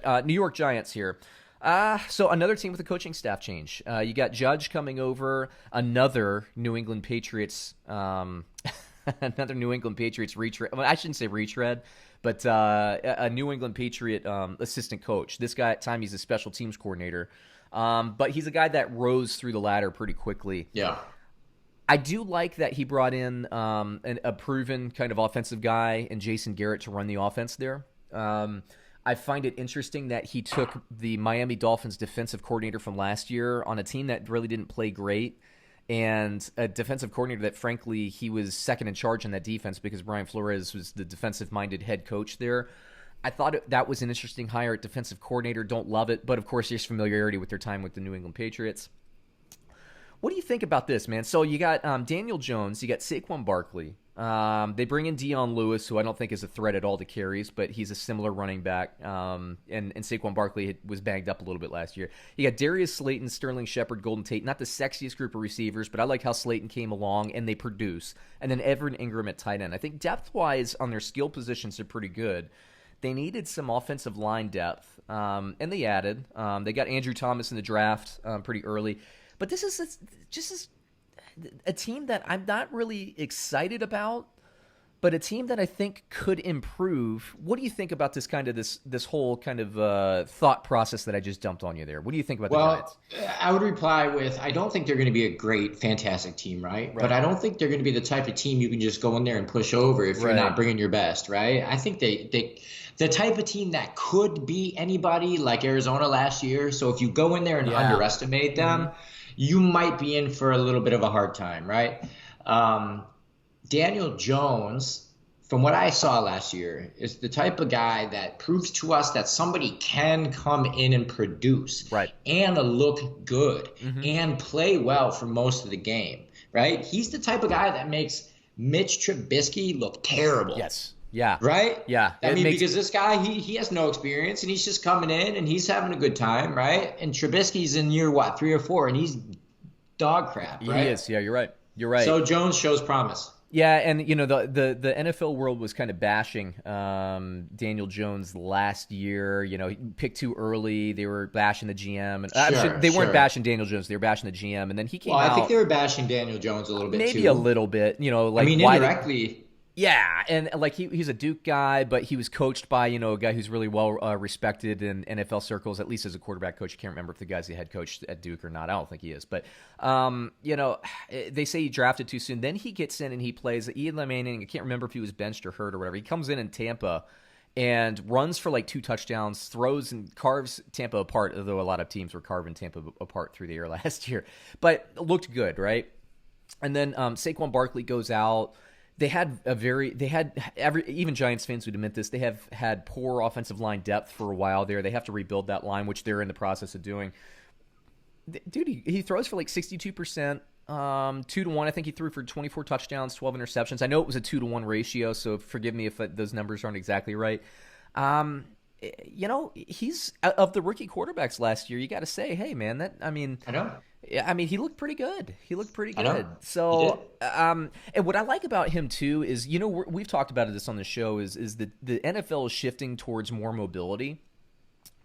But New York Giants here. So another team with a coaching staff change. You got Judge coming over, another New England Patriots, another New England Patriots retread. Well, I shouldn't say retread, but a New England Patriot assistant coach. This guy at time he's a special teams coordinator, but he's a guy that rose through the ladder pretty quickly. Yeah. I do like that he brought in a proven kind of offensive guy in Jason Garrett to run the offense there. I find it interesting that he took the Miami Dolphins defensive coordinator from last year on a team that really didn't play great, and a defensive coordinator that, frankly, he was second in charge in that defense because Brian Flores was the defensive-minded head coach there. I thought that was an interesting hire at defensive coordinator. Don't love it, but, of course, there's familiarity with their time with the New England Patriots. What do you think about this, man? So you got Daniel Jones, you got Saquon Barkley. They bring in Dion Lewis, who I don't think is a threat at all to carries, but he's a similar running back. And Saquon Barkley was banged up a little bit last year. You got Darius, Slayton, Sterling Sheapard, Golden Tate. Not the sexiest group of receivers, but I like how Slayton came along and they produce. And then Engram at tight end. I think depth-wise on their skill positions are pretty good. They needed some offensive line depth, and they added. They got Andrew Thomas in the draft pretty early. But this is just a team that I'm not really excited about, but a team that I think could improve. What do you think about this whole kind of thought process that I just dumped on you there? What do you think about the Giants? I would reply with, I don't think they're going to be a great, fantastic team, right? But I don't think they're going to be the type of team you can just go in there and push over if you're not bringing your best, right? I think the type of team that could be anybody like Arizona last year. So if you go in there and underestimate them, you might be in for a little bit of a hard time, right? Daniel Jones, from what I saw last year, is the type of guy that proves to us that somebody can come in and produce and look good and play well for most of the game, right? He's the type of guy that makes Mitch Trubisky look terrible. Yes. Yeah. Right? Yeah. I mean, because this guy, he has no experience, and he's just coming in, and he's having a good time, right? And Trubisky's in year, 3 or 4, and he's dog crap, right? He is. Yeah, you're right. You're right. So Jones shows promise. Yeah, and the NFL world was kind of bashing Daniel Jones last year. He picked too early. They were bashing the GM, and they weren't bashing Daniel Jones. They were bashing the GM, and then he came out. I think they were bashing Daniel Jones a little bit maybe too. a little bit. Indirectly. Yeah, and he's a Duke guy, but he was coached by a guy who's really well respected in NFL circles, at least as a quarterback coach. I can't remember if the guy's the head coach at Duke or not. I don't think he is, but they say he drafted too soon. Then he gets in and he plays Ian Manning. I can't remember if he was benched or hurt or whatever. He comes in Tampa and runs for 2 touchdowns, throws and carves Tampa apart. Although a lot of teams were carving Tampa apart through the air last year, but looked good, right? And then Saquon Barkley goes out. Even Giants fans would admit this, they have had poor offensive line depth for a while there. They have to rebuild that line, which they're in the process of doing. Dude, he throws for 62%, 2-1. I think he threw for 24 touchdowns, 12 interceptions. I know it was a 2-to-1 ratio, so forgive me if those numbers aren't exactly right. He's of the rookie quarterbacks last year. You got to say, hey, man, I know. I mean, he looked pretty good. So, and what I like about him too is, we've talked about this on the show is the NFL is shifting towards more mobility.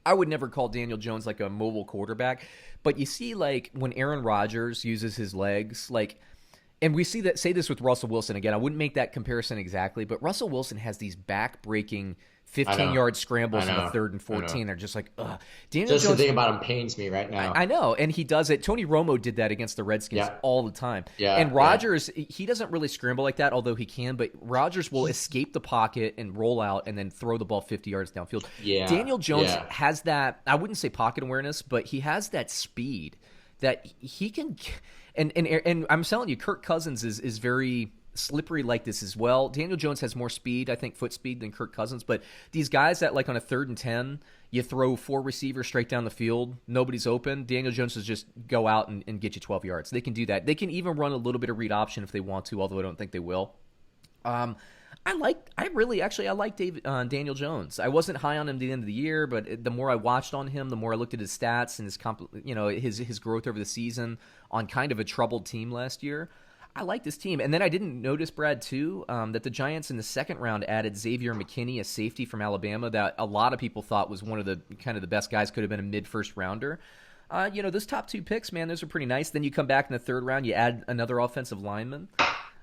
I would never call Daniel Jones a mobile quarterback, but you see when Aaron Rodgers uses his legs, and we say this with Russell Wilson again. I wouldn't make that comparison exactly, but Russell Wilson has these back-breaking 15-yard scrambles in the 3rd and 14. They're just ugh. Daniel Jones, the thing about him pains me right now. I know, and he does it. Tony Romo did that against the Redskins all the time. Yeah, and Rodgers, he doesn't really scramble like that, although he can, but Rodgers will escape the pocket and roll out and then throw the ball 50 yards downfield. Yeah, Daniel Jones has that, I wouldn't say pocket awareness, but he has that speed that he can – and I'm telling you, Kirk Cousins is very – slippery like this as well. Daniel Jones has more speed, I think, foot speed than Kirk Cousins, but these guys that on a 3rd and 10, you throw 4 receivers straight down the field, nobody's open. Daniel Jones will just go out and get you 12 yards. They can do that. They can even run a little bit of read option if they want to, although I don't think they will. I like Daniel Jones. I wasn't high on him at the end of the year, but the more I watched on him, the more I looked at his stats and his growth over the season on kind of a troubled team last year. I like this team. And then I didn't notice, Brad, too, that the Giants in the second round added Xavier McKinney, a safety from Alabama that a lot of people thought was one of the kind of the best guys, could have been a mid-first rounder. Those top 2 picks, man, those are pretty nice. Then you come back in the third round, you add another offensive lineman.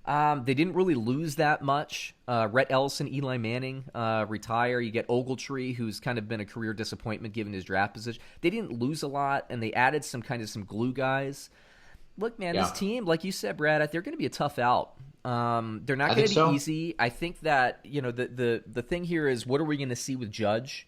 They didn't really lose that much. Rhett Ellison, Eli Manning retire. You get Ogletree, who's kind of been a career disappointment given his draft position. They didn't lose a lot, and they added some glue guys. Look, man, this team, like you said, Brad, they're going to be a tough out. They're not going to be easy. I think that the thing here is, what are we going to see with Judge?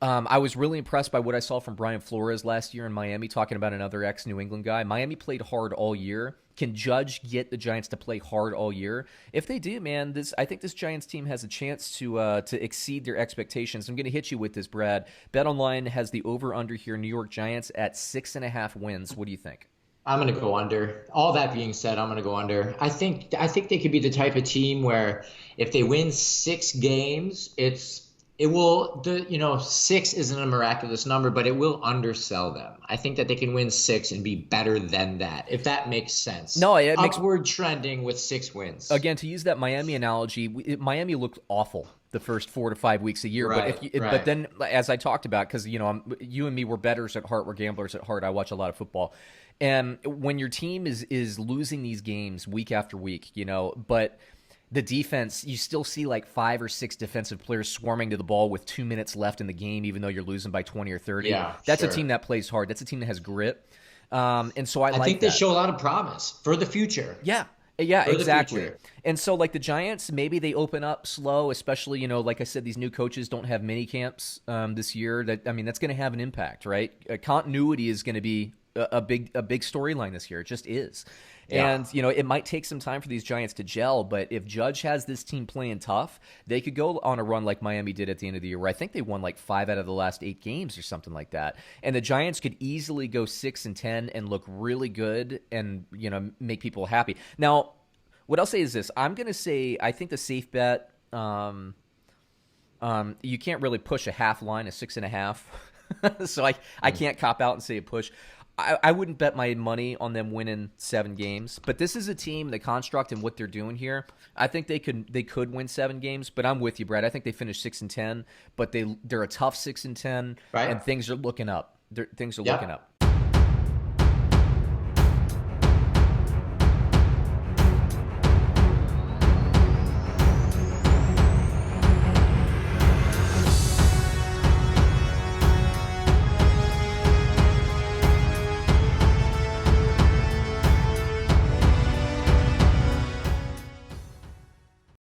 I was really impressed by what I saw from Brian Flores last year in Miami, talking about another ex-New England guy. Miami played hard all year. Can Judge get the Giants to play hard all year? If they do, man, I think this Giants team has a chance to exceed their expectations. I'm going to hit you with this, Brad. BetOnline has the over-under here, New York Giants at 6.5 wins. What do you think? I'm going to go under. All that being said, I'm going to go under. I think they could be the type of team where if they win 6 games, it will, 6 isn't a miraculous number, but it will undersell them. I think that they can win 6 and be better than that, if that makes sense. No, it makes upward trending with 6 wins. Again, to use that Miami analogy, Miami looked awful the first 4 to 5 weeks a year. Right, but then, as I talked about, because you and me, we're bettors at heart, we're gamblers at heart. I watch a lot of football, and when your team is losing these games week after week, but the defense, you still see like 5 or 6 defensive players swarming to the ball with 2 minutes left in the game, even though you're losing by 20 or 30. Yeah, that's sure. a team that plays hard. That's a team that has grit. And so I think they show a lot of promise for the future. Yeah, exactly. And so, like the Giants, maybe they open up slow, especially, like I said, these new coaches don't have mini camps this year. That's going to have an impact, right? Continuity is going to be a big storyline this year. It just is. Yeah. And, it might take some time for these Giants to gel, but if Judge has this team playing tough, they could go on a run like Miami did at the end of the year, where I think they won like 5 out of the last 8 games or something like that. And the Giants could easily go 6-10 and look really good and, make people happy. Now, what I'll say is this. I'm going to say I think the safe bet, you can't really push a half line, a 6.5. So I can't cop out and say a push. I wouldn't bet my money on them winning 7 games, but this is a team, the construct and what they're doing here. I think they could win 7 games, but I'm with you, Brad. I think they finish 6-10, but they're a tough 6-10, right? And things are looking up. Things are looking up.